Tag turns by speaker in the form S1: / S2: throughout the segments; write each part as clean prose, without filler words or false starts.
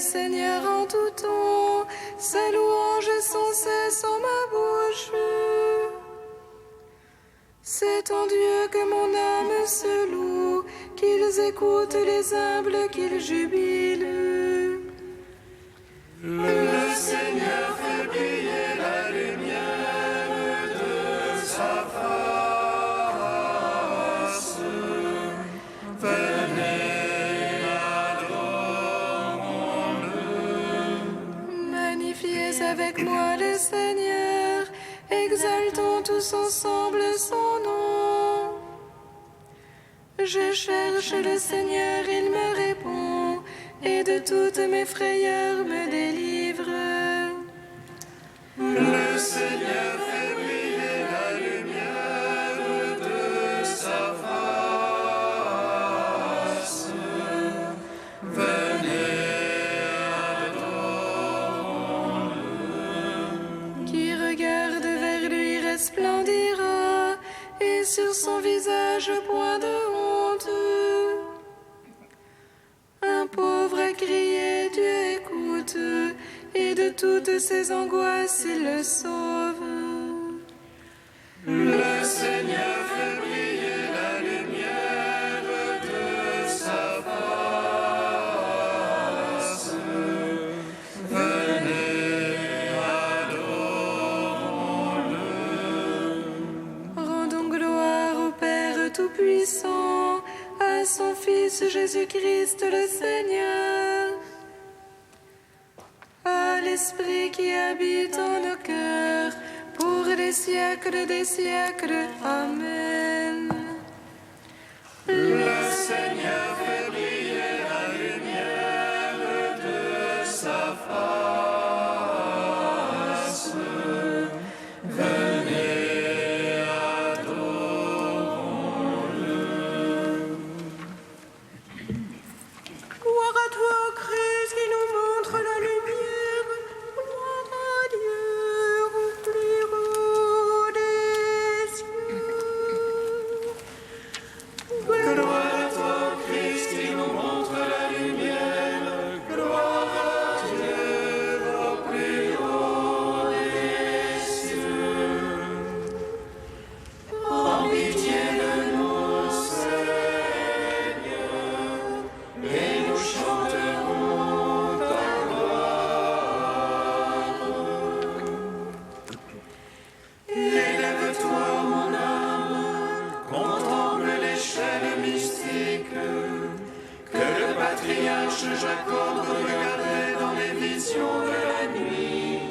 S1: Seigneur en tout temps, sa louange sans cesse en ma bouche. C'est en Dieu que mon âme se loue, qu'ils écoutent les humbles, qu'ils jubilent.
S2: Le Seigneur fait briller la lumière de sa face. Venez, adorons-le.
S1: Magnifiez avec moi le Seigneur, exaltons tous ensemble son nom. Je cherche le Seigneur, il me répond, et de toutes mes frayeurs me délivre.
S2: Le Seigneur fait briller la lumière de sa face. Venez, adorons-le.
S1: Qui regarde vers lui resplendira, et sur son visage point de honte. Un pauvre a crié, Dieu écoute, et de toutes ses angoisses il le sauve.
S2: Le Seigneur fait briller la lumière de sa face. Venez, adorons-le.
S1: Rendons gloire au Père Tout-Puissant, à son Fils Jésus-Christ le Seigneur, à l'Esprit qui habite en nos cœurs, pour les siècles des siècles. Amen.
S2: Le Seigneur fait briller la lumière de sa face. Venez, adorons-le.
S3: Gloire à toi, Christ, qui nous montre la lumière. Gloire à Dieu au plus haut des cieux.
S2: Gloire à toi, Christ, qui nous montre la lumière. Gloire à Dieu au plus haut des cieux. Prends pitié de nous, Seigneur, et nous chanterons ta gloire. Élève-toi, mon âme, contemple l'échelle mystique que le patriarche Jacob regardait dans les visions de la nuit,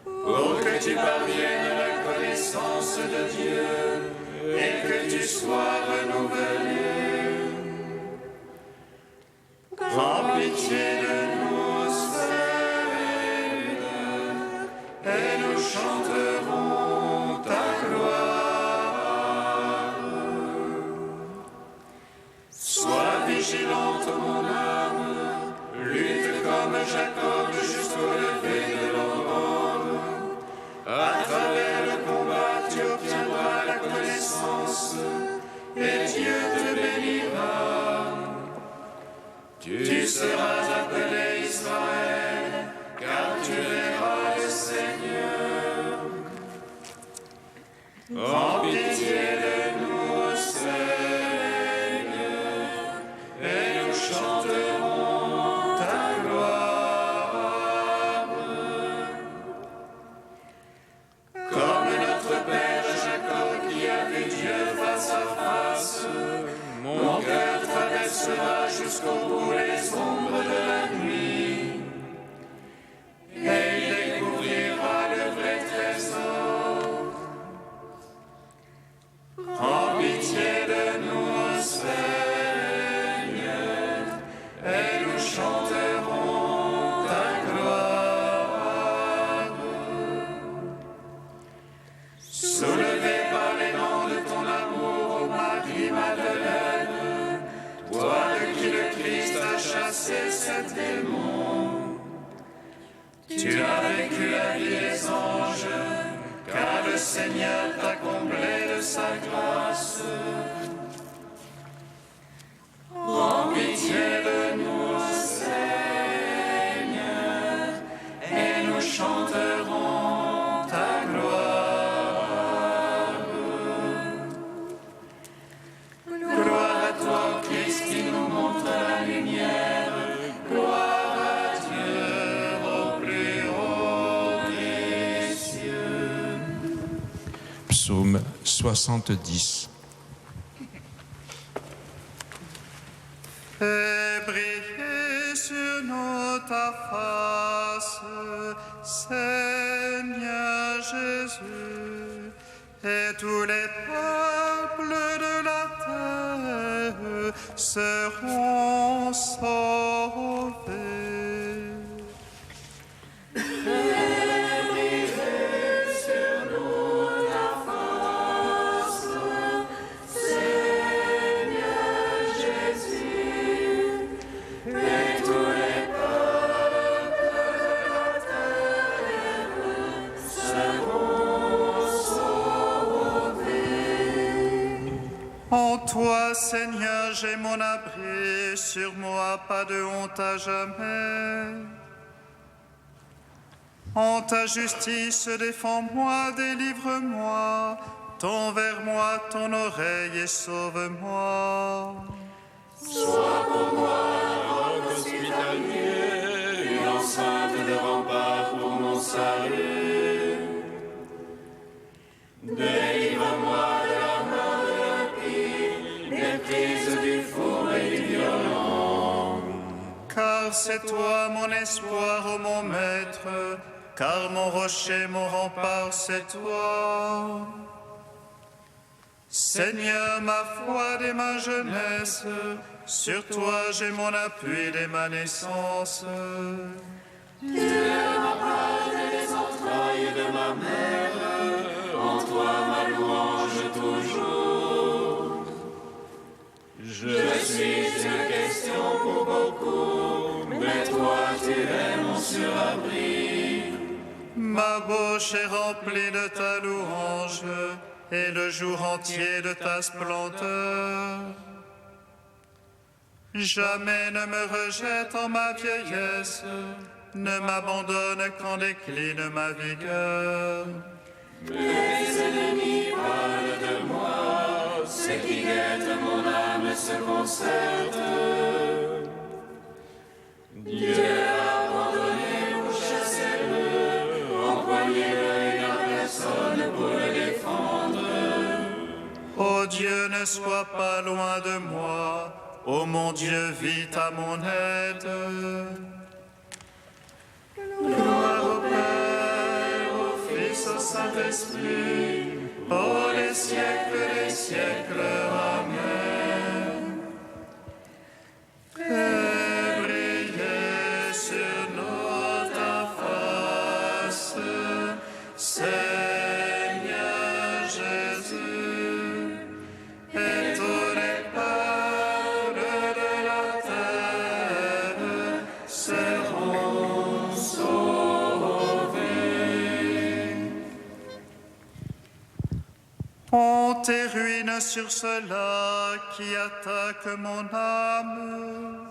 S2: pour que tu parviennes à la connaissance de Dieu et que tu sois renouvelé. Prends pitié de nous, Seigneur, et nous chanterons ta gloire. Sois vigilante, mon âme, lutte comme Jacob jusqu'au lever de l'aurore. À travers le combat, tu obtiendras la connaissance, et Dieu te bénira. Tu seras appelé Israël, car tu verras le Seigneur. Prends pitié de nous, Seigneur, et nous chanterons ta gloire. Comme notre Père Jacob qui a vu Dieu face à face, mon cœur traversera jusqu'au bout les ombres de la nuit, et il découvrira le vrai trésor. Prends pitié de nous, Seigneur, et nous chanterons ta gloire. Soulevé par l'élan de ton amour, ô Marie-Madeleine, toi de qui le Christ a chassé sept démons, tu as vécu la vie des anges, car le Seigneur t'a comblé de sa grâce. Prends pitié de nous, Seigneur,
S4: Psaume 70.
S2: Fais briller sur nous ta face, Seigneur Jésus, et tous les peuples de la terre seront sauvés. En toi, Seigneur, j'ai mon abri, sur moi pas de honte à jamais. En ta justice, défends-moi, délivre-moi, tends vers moi ton oreille et sauve-moi.
S5: Sois pour moi un roc hospitalier, une enceinte de rempart pour mon salut. Délivre-moi de la main de l'impie, des prises du four et du violent.
S2: Car c'est toi mon espoir, ô mon maître, car mon rocher, mon rempart, c'est toi. Seigneur, ma foi dès ma jeunesse, sur toi j'ai mon appui dès ma naissance.
S5: Tu es ma part et les entrailles de ma mère, en toi ma louange toujours. Je suis une question pour beaucoup, mais toi tu es mon surabri.
S2: Ma bouche est remplie de ta louange, et le jour entier de ta splendeur. Jamais ne me rejette en ma vieillesse, ne m'abandonne quand décline ma vigueur.
S5: Mes ennemis parlent de moi, ceux qui guettent mon âme se concertent. Dieu a abandonné ou chassez-le, envoyez-le et à personne pour le défendre.
S2: Ô Dieu, ne sois pas loin de moi, ô mon Dieu, vite à mon aide. Gloire au Père, au Fils, au Saint-Esprit, ô les siècles des siècles. Amen. Fais briller sur nous ta face, Seigneur Jésus, et tous les peuples de la terre seront sauvés. Honte et ruine sur ceux-là qui attaquent mon âme.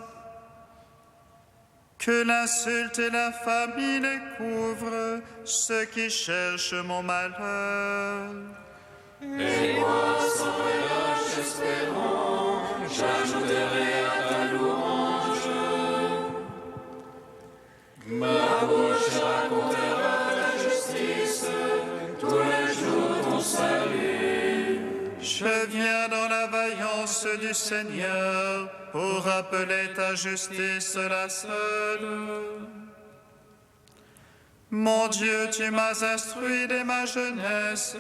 S2: Que l'insulte et l'infamie les couvrent, ceux qui cherchent mon malheur.
S5: Et moi, sans relâche espérant, j'ajouterai à ta louange. Ma bouche racontera ta justice, tous les jours ton salut.
S2: Je viens dans la vaillance du Seigneur pour rappeler ta justice la seule. Mon Dieu, tu m'as instruit dès ma jeunesse,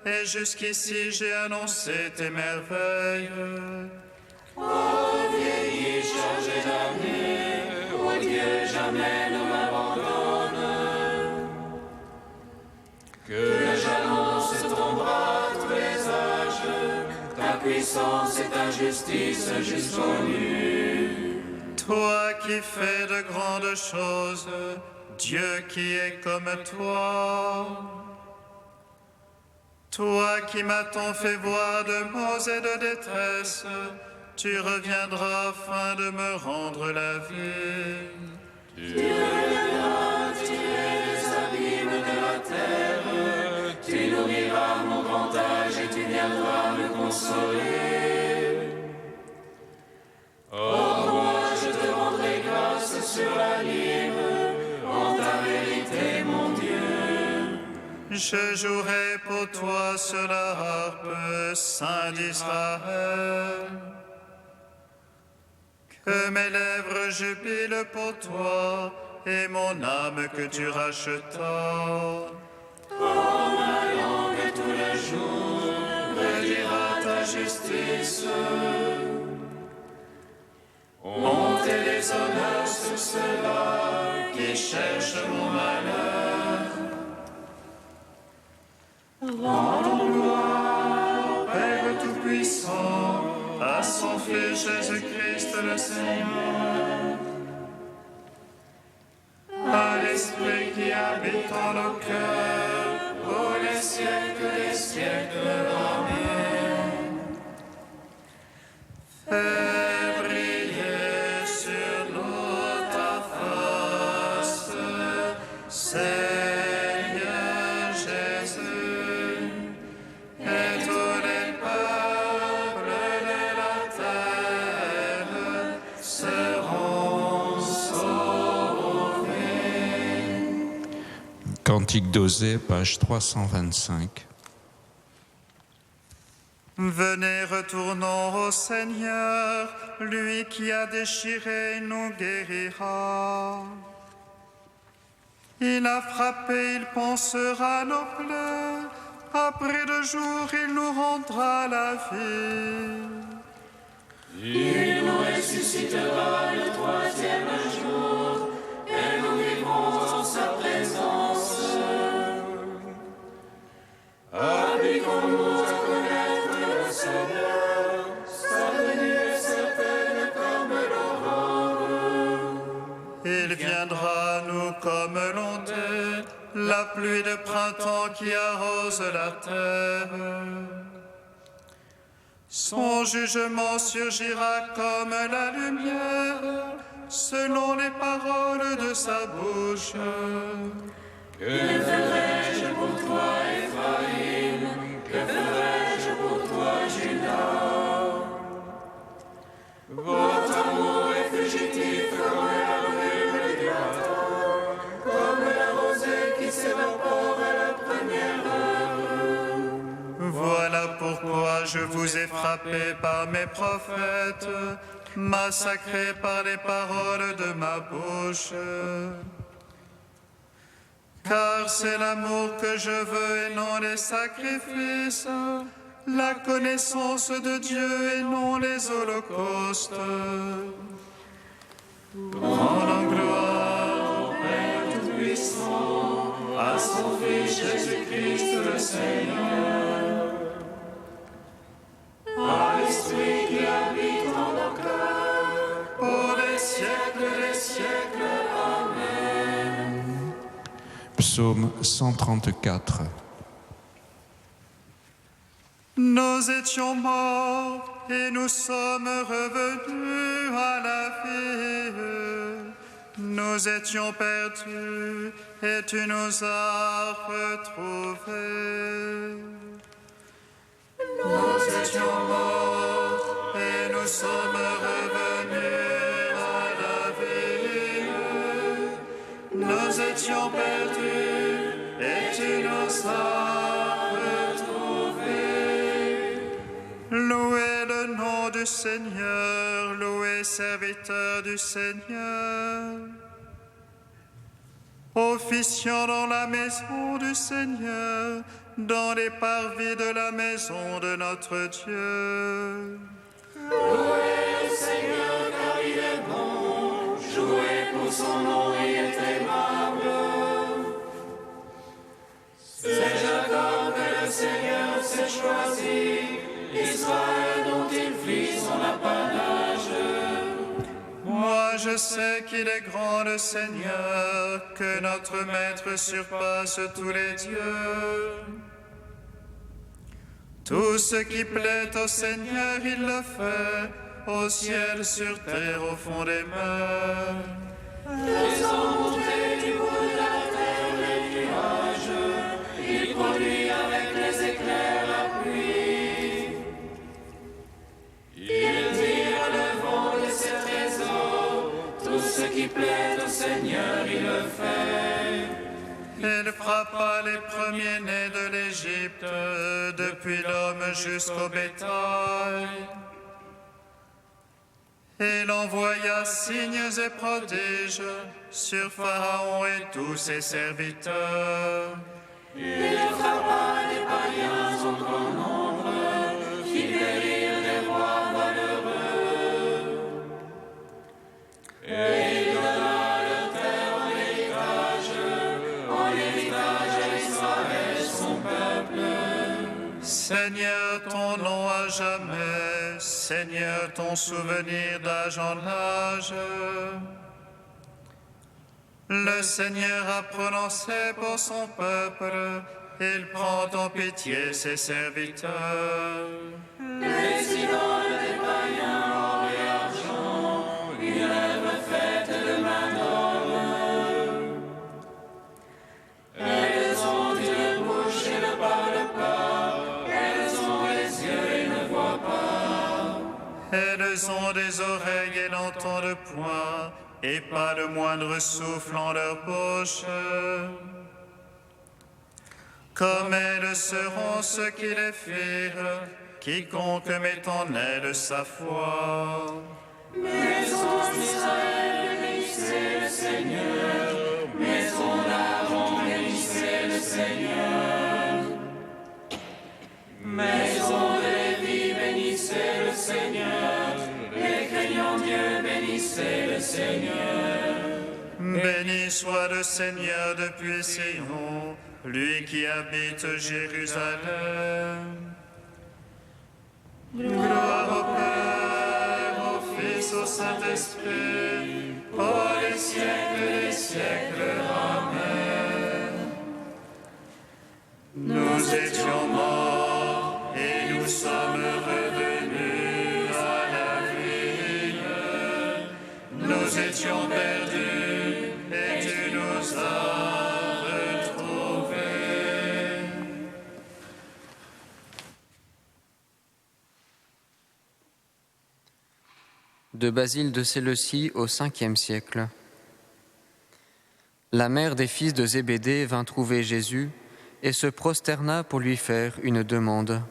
S2: et jusqu'ici j'ai annoncé tes merveilles.
S5: Ô vieilli chargé d'années, ô Dieu, jamais ne m'abandonne. Que j'annonce ton bras à tous les âges, ta puissance et ta justice jusqu'aux nues.
S2: Toi qui fais de grandes choses, Dieu qui est comme toi. Toi qui m'as tant fait voir de maux et de détresse, tu reviendras afin de me rendre la vie.
S5: Tu reviendras tirer les abîmes de la terre, tu nourriras mon grand âge et tu viendras me consoler. Oh, moi je te rendrai grâce sur la libre, en ta vérité, mon Dieu.
S2: Je jouerai pour toi sur la harpe, Saint d'Israël. Que mes lèvres jubilent pour toi, et mon âme que tu rachetas.
S5: Oh, ma langue tout le jour redira ta justice. Honte et déshonneur sur ceux-là qui cherchent mon malheur.
S2: Rendons gloire au Père Tout-Puissant, à son Fils Jésus-Christ le Seigneur, à l'Esprit qui habite en nos cœurs, pour les siècles des siècles. Amen. Fais briller sur nous ta face, Seigneur Jésus, et tous les peuples de la terre seront sauvés.
S4: Cantique d'Osée, page 325.
S2: Venez, retournons au Seigneur, lui qui a déchiré nous guérira. Il a frappé, il pansera nos plaies, après 2 jours il nous rendra la vie.
S5: Il nous ressuscitera le 3e jour, et nous vivrons en sa présence. Appliquons-nous à connaître le Seigneur, sa venue est certaine comme l'aurore.
S2: Il viendra à nous comme l'ondée, la pluie de printemps qui arrose la terre. Son jugement surgira comme la lumière, selon les paroles de sa bouche.
S5: Que ferai-je pour toi, Ephraïm? Que ferai-je pour toi, Juda? Votre amour est fugitif comme la brume du matin, comme la rosée qui s'évapore à la première heure.
S2: Voilà pourquoi je vous ai frappé par mes prophètes, massacré par les paroles de ma bouche. Car c'est l'amour que je veux et non les sacrifices, la connaissance de Dieu et non les holocaustes. Rendons gloire au Père Tout-Puissant, à son Fils Jésus-Christ le Seigneur, à l'Esprit qui habite en nos cœurs, pour les siècles des siècles. Amen.
S4: Psaume 134.
S2: Nous étions morts et nous sommes revenus à la vie. Nous étions perdus et tu nous as retrouvés. Nous étions morts et nous sommes revenus à la vie. Nous étions perdus et tu nous as retrouvés. Louez le nom du Seigneur, louez serviteurs du Seigneur. Officiant dans la maison du Seigneur, dans les parvis de la maison de notre Dieu.
S5: Louez le Seigneur car il est bon, jouez pour son nom, il est aimable. C'est Jacob que le Seigneur s'est choisi, Israël dont il fit son apanage.
S2: Moi je sais qu'il est grand le Seigneur, que notre Maître surpasse tous les dieux. Tout ce qui plaît au Seigneur, il le fait, au ciel, sur terre, au fond des mers.
S5: Faisant monter du bout de la terre les nuages, il produit avec les éclairs la pluie. Il tire le vent de ses trésors, tout ce qui plaît au Seigneur, il le fait.
S2: Il frappa les premiers-nés de l'Égypte, depuis l'homme jusqu'au bétail. Il envoya signes et prodiges sur Pharaon et tous ses serviteurs.
S5: Il frappa les païens en grand nombre, qui périrent des rois malheureux. Et il donna leur terre en héritage à Israël, son peuple.
S2: Seigneur, ton nom à jamais, Seigneur, ton souvenir d'âge en âge. Le Seigneur a prononcé pour son peuple, il prend en pitié ses serviteurs.
S5: Les idoles des païens, or et argent, une œuvre faite de main d'homme. Elles ont une bouche et ne parlent pas, elles ont les yeux et ne voient pas.
S2: Elles ont des oreilles et n'entendent point, et pas le moindre souffle en leur bouche. Comme elles seront ceux qui les firent, quiconque met en elles sa foi.
S5: Maison d'Israël, bénissez le Seigneur. Maison d'Aaron, bénissez le Seigneur. Maison de Lévi, bénissez le Seigneur. Les craignants Dieu, bénissez le Seigneur.
S2: Béni soit le Seigneur depuis Sion, lui qui habite Jérusalem. Gloire au Père, au Fils, au Saint-Esprit, pour les siècles des siècles. Amen. Nous étions morts et nous sommes revenus à la vie. Nous étions perdus et tu nous as retrouvés.
S6: De Basile de Séleucie au 5e siècle. La mère des fils de Zébédée vint trouver Jésus et se prosterna pour lui faire une demande.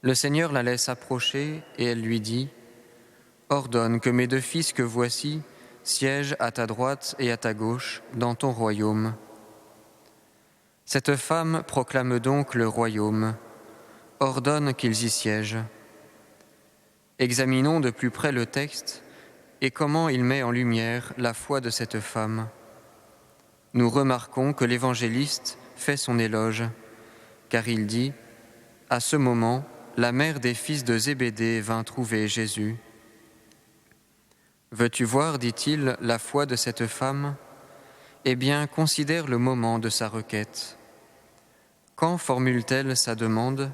S6: Le Seigneur la laisse approcher et elle lui dit : « Ordonne que mes 2 fils que voici siègent à ta droite et à ta gauche dans ton royaume. » Cette femme proclame donc le royaume. Ordonne qu'ils y siègent. Examinons de plus près le texte et comment il met en lumière la foi de cette femme. Nous remarquons que l'évangéliste fait son éloge, car il dit : « À ce moment, la mère des fils de Zébédée vint trouver Jésus. » Veux-tu voir, dit-il, la foi de cette femme ? Eh bien, considère le moment de sa requête. Quand formule-t-elle sa demande ?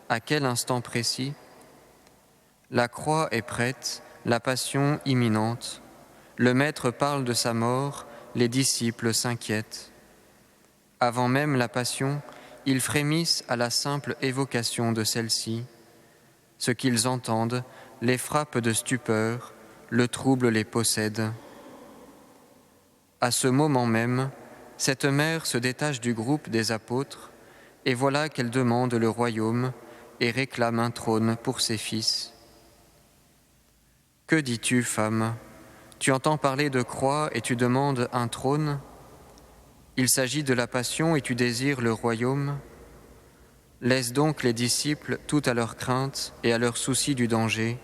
S6: À quel instant précis ? La croix est prête, la passion imminente. Le Maître parle de sa mort, les disciples s'inquiètent. Avant même la passion, ils frémissent à la simple évocation de celle-ci. Ce qu'ils entendent les frappe de stupeur, le trouble les possède. À ce moment même, cette mère se détache du groupe des apôtres, et voilà qu'elle demande le royaume et réclame un trône pour ses fils. Que dis-tu, femme ? Tu entends parler de croix et tu demandes un trône ? Il s'agit de la passion et tu désires le royaume ? Laisse donc les disciples tout à leur crainte et à leur souci du danger.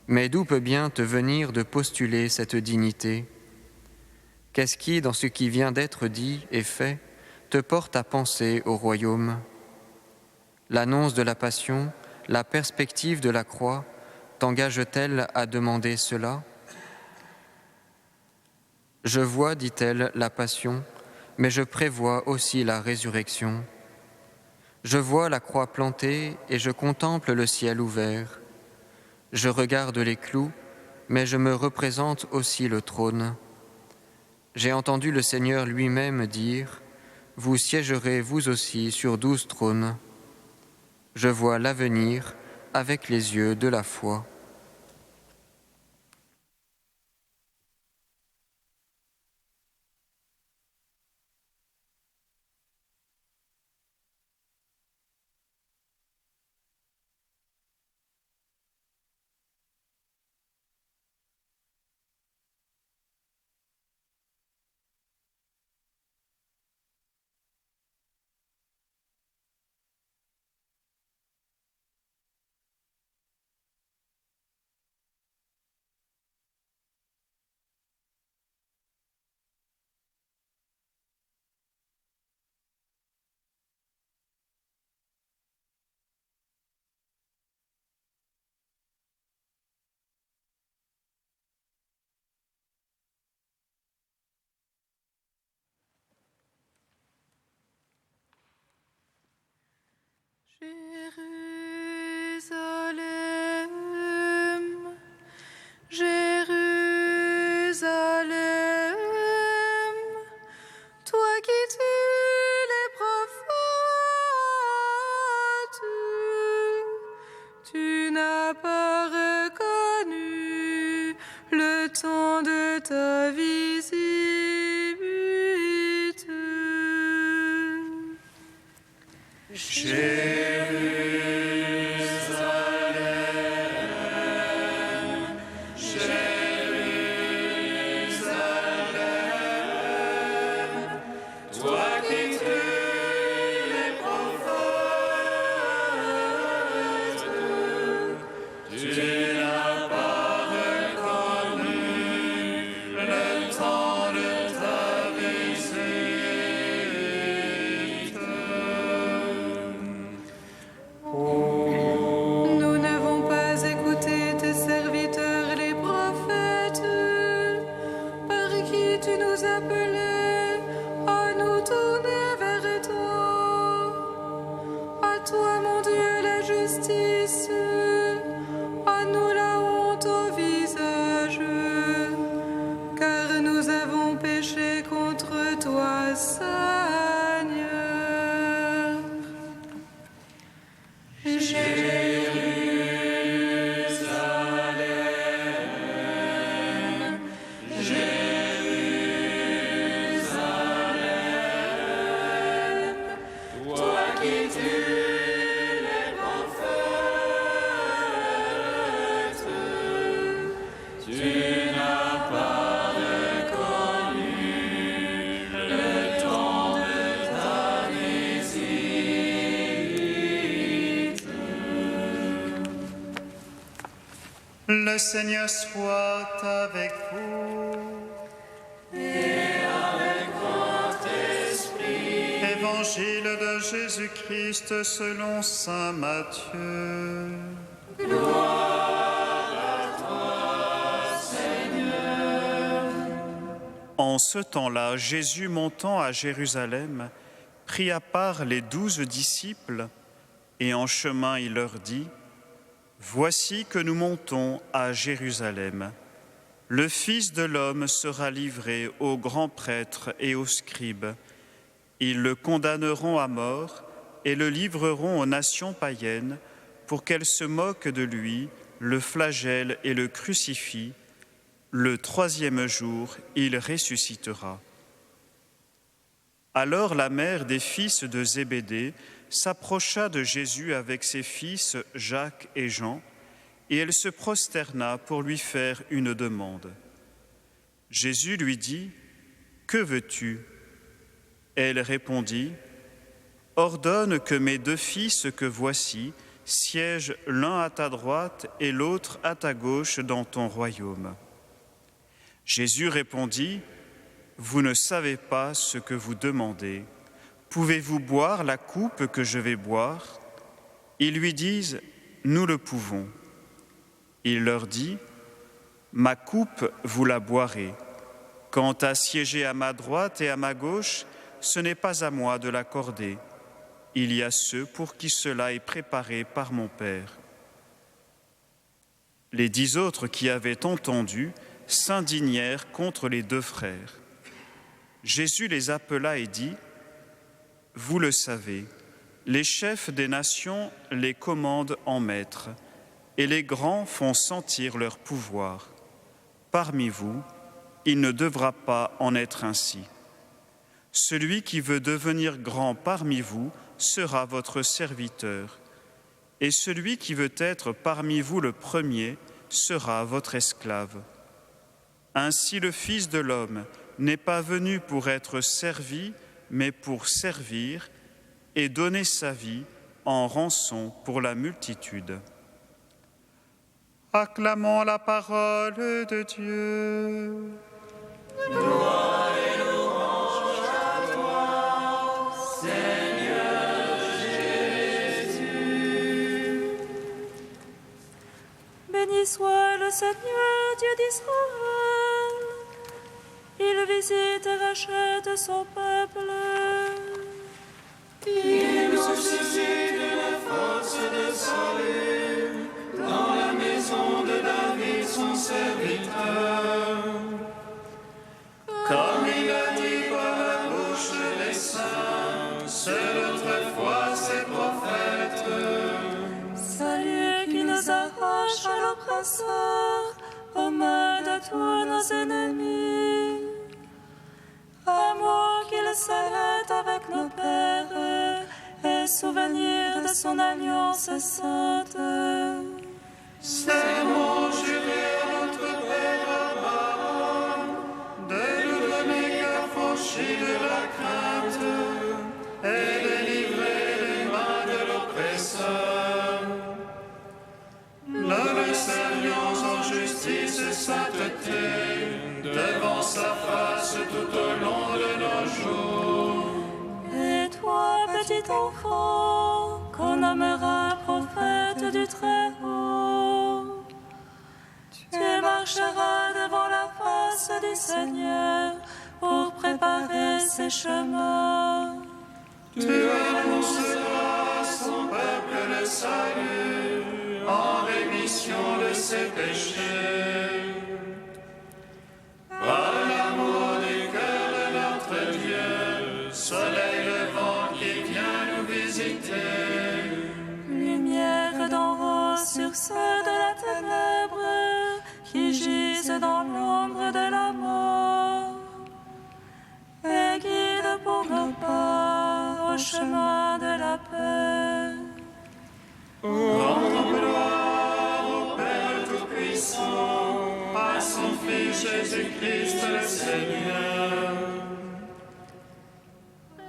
S6: Mais d'où peut bien te venir de postuler cette dignité ? Qu'est-ce qui, dans ce qui vient d'être dit et fait, te porte à penser au royaume ? L'annonce de la passion, la perspective de la croix, t'engage-t-elle à demander cela ? Je vois, dit-elle, la passion, mais je prévois aussi la résurrection. Je vois la croix plantée et je contemple le ciel ouvert. Je regarde les clous, mais je me représente aussi le trône. J'ai entendu le Seigneur lui-même dire : « Vous siégerez vous aussi sur 12 trônes. » Je vois l'avenir avec les yeux de la foi.
S1: ta visite.
S2: Le Seigneur soit avec vous.
S5: Et avec votre esprit.
S2: Évangile de Jésus-Christ selon saint Matthieu.
S5: Gloire à toi, Seigneur.
S2: En ce temps-là, Jésus montant à Jérusalem, prit à part les 12 disciples, et en chemin il leur dit: Voici que nous montons à Jérusalem. Le Fils de l'homme sera livré aux grands prêtres et aux scribes. Ils le condamneront à mort et le livreront aux nations païennes pour qu'elles se moquent de lui, le flagellent et le crucifient. Le 3e jour, il ressuscitera. Alors la mère des fils de Zébédée s'approcha de Jésus avec ses fils Jacques et Jean, et elle se prosterna pour lui faire une demande. Jésus lui dit: Que veux-tu ? Elle répondit: Ordonne que mes 2 fils que voici siègent l'un à ta droite et l'autre à ta gauche dans ton royaume. Jésus répondit: Vous ne savez pas ce que vous demandez. Pouvez-vous boire la coupe que je vais boire ? Ils lui disent: Nous le pouvons. Il leur dit: Ma coupe, vous la boirez. Quant à siéger à ma droite et à ma gauche, ce n'est pas à moi de l'accorder. Il y a ceux pour qui cela est préparé par mon Père. Les 10 autres qui avaient entendu s'indignèrent contre les 2 frères. Jésus les appela et dit: Vous le savez, les chefs des nations les commandent en maîtres, et les grands font sentir leur pouvoir. Parmi vous, il ne devra pas en être ainsi. Celui qui veut devenir grand parmi vous sera votre serviteur, et celui qui veut être parmi vous le premier sera votre esclave. Ainsi le Fils de l'homme n'est pas venu pour être servi, mais pour servir et donner sa vie en rançon pour la multitude. Acclamons la parole de Dieu.
S5: Gloire et louange à toi, Seigneur Jésus.
S1: Béni soit le Seigneur, Dieu d'Israël. Il visite et rachète son peuple.
S5: Il nous suscite une force de salut dans la maison de David, son serviteur. Comme il a dit par la bouche des saints, seule autrefois ses prophètes.
S1: Salut qui nous arrache à l'oppresseur, aux mains de tous nos ennemis. Amour qu'il scellait avec nos pères et souvenir de son alliance sainte.
S2: Serment juré à notre Père Abraham de nous donner qu'affranchis de la crainte et de livrer les mains de l'oppresseur. Nous le servions en justice et sainteté devant sa face tout au long de nos jours.
S1: Et toi, petit enfant, qu'on nommera prophète du Très-Haut, tu marcheras devant la face du Seigneur pour préparer ses chemins.
S2: Tu annonceras à son peuple le salut en rémission de ses péchés. Par l'amour du cœur de notre Dieu, soleil levant qui vient nous visiter.
S1: Lumière d'en haut sur ceux de la ténèbre qui gisent dans l'ombre de la mort. Et guide pour nos pas au chemin de la paix.
S2: Rendons gloire au Père Tout-Puissant, à son Fils Jésus-Christ le Seigneur,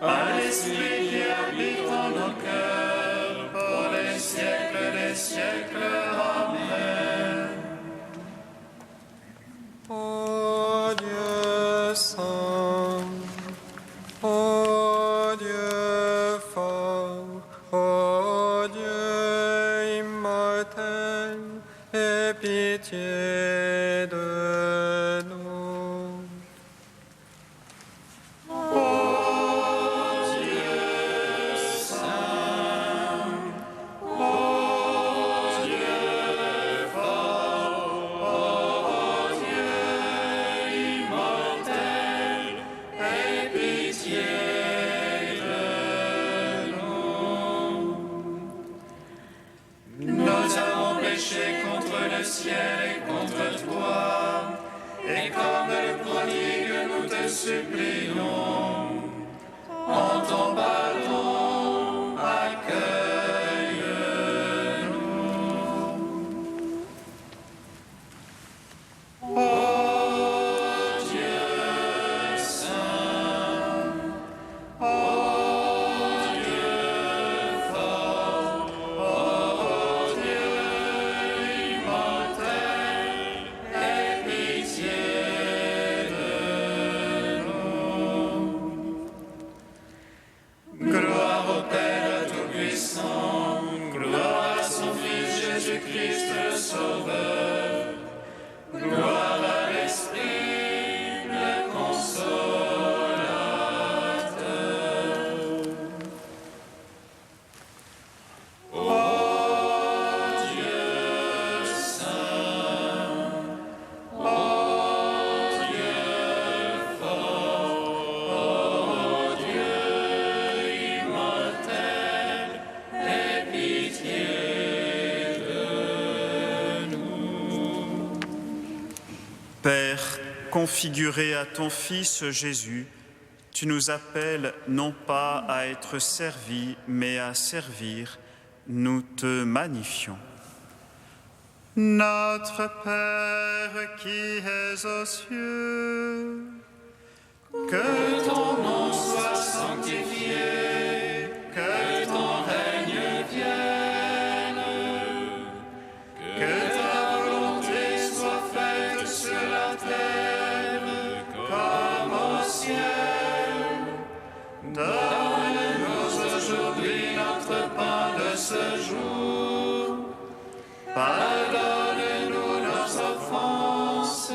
S2: à l'Esprit qui habite en nos cœurs, pour les siècles des siècles. Amen.
S7: Ô Dieu saint, ô Dieu fort, ô Dieu immortel, aie pitié de nous.
S2: Nous avons péché contre le ciel et contre toi, et comme le prodigue, nous te supplions, en ton pardon, accueille-nous. Ô Dieu saint, ô Dieu fort, ô Dieu immortel, aie pitié de nous. Gloire au Père Tout-Puissant, gloire à son Fils Jésus-Christ le Sauveur, gloire à l'Esprit le Consolateur. Ô Dieu saint, ô Dieu fort, ô Dieu immortel, aie pitié de nous.
S8: Père, configuré à ton Fils Jésus, tu nous appelles non pas à être servis, mais à servir. Nous te magnifions. Notre Père qui es aux cieux,
S2: Que ton nom soit sanctifié, que ton règne vienne, que ta volonté soit faite sur la terre comme au ciel. Donne-nous aujourd'hui notre pain de ce jour. Pardonne-nous nos offenses,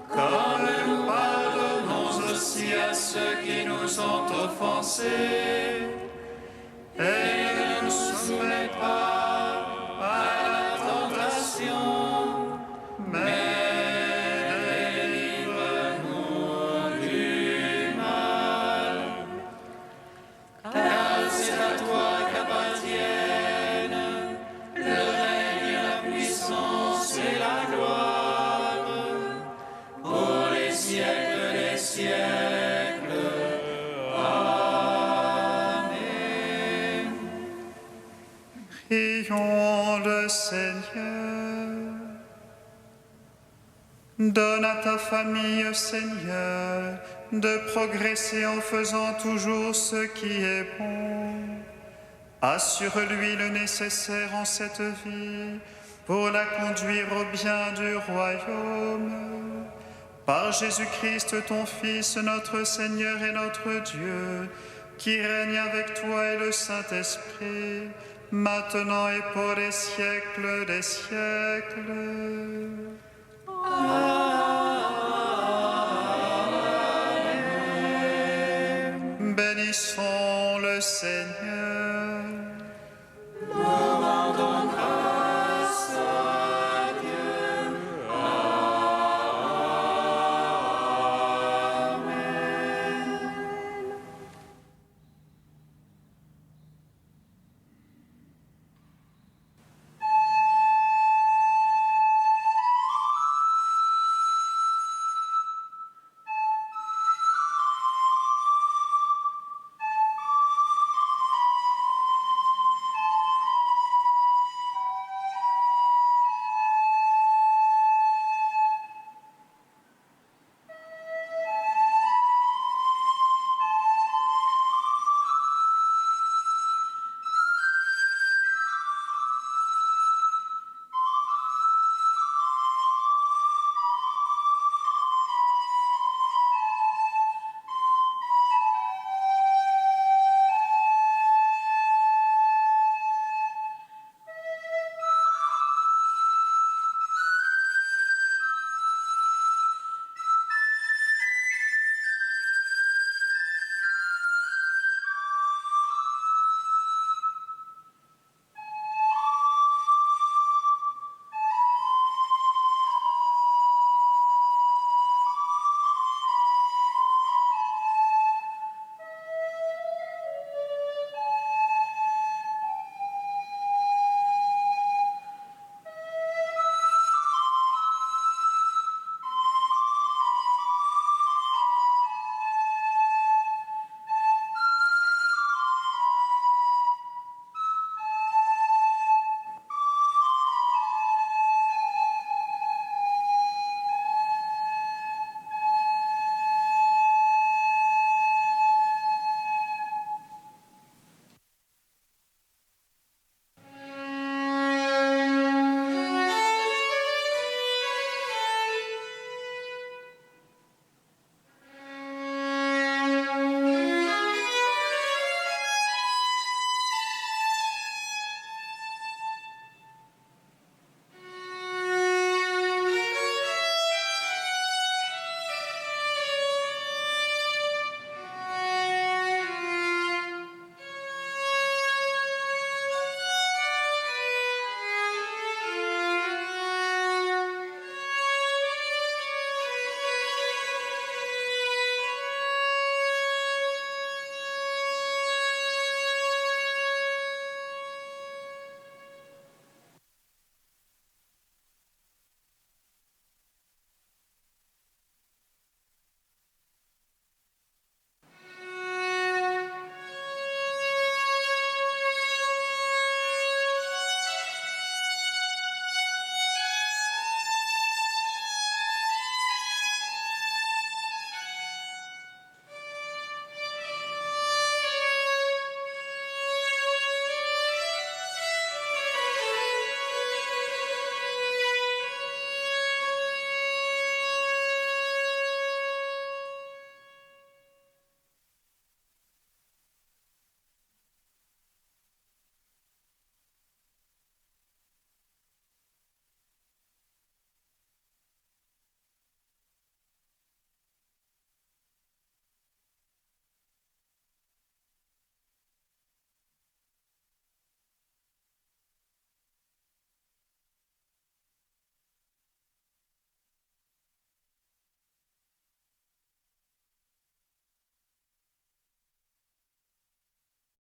S2: comme nous pardonnons aussi à ceux qui nous ont offensés. Et ne nous soumets pas à la tentation, mais délivre-nous du mal. Car c'est à toi qu'appartiennent le règne, la puissance et la gloire
S8: Prions le Seigneur. Donne à ta famille, Seigneur, de progresser en faisant toujours ce qui est bon. Assure-lui le nécessaire en cette vie pour la conduire au bien du royaume. Par Jésus-Christ, ton Fils, notre Seigneur et notre Dieu, qui règne avec toi et le Saint-Esprit, maintenant et pour les siècles des siècles. Amen. Bénissons le Seigneur.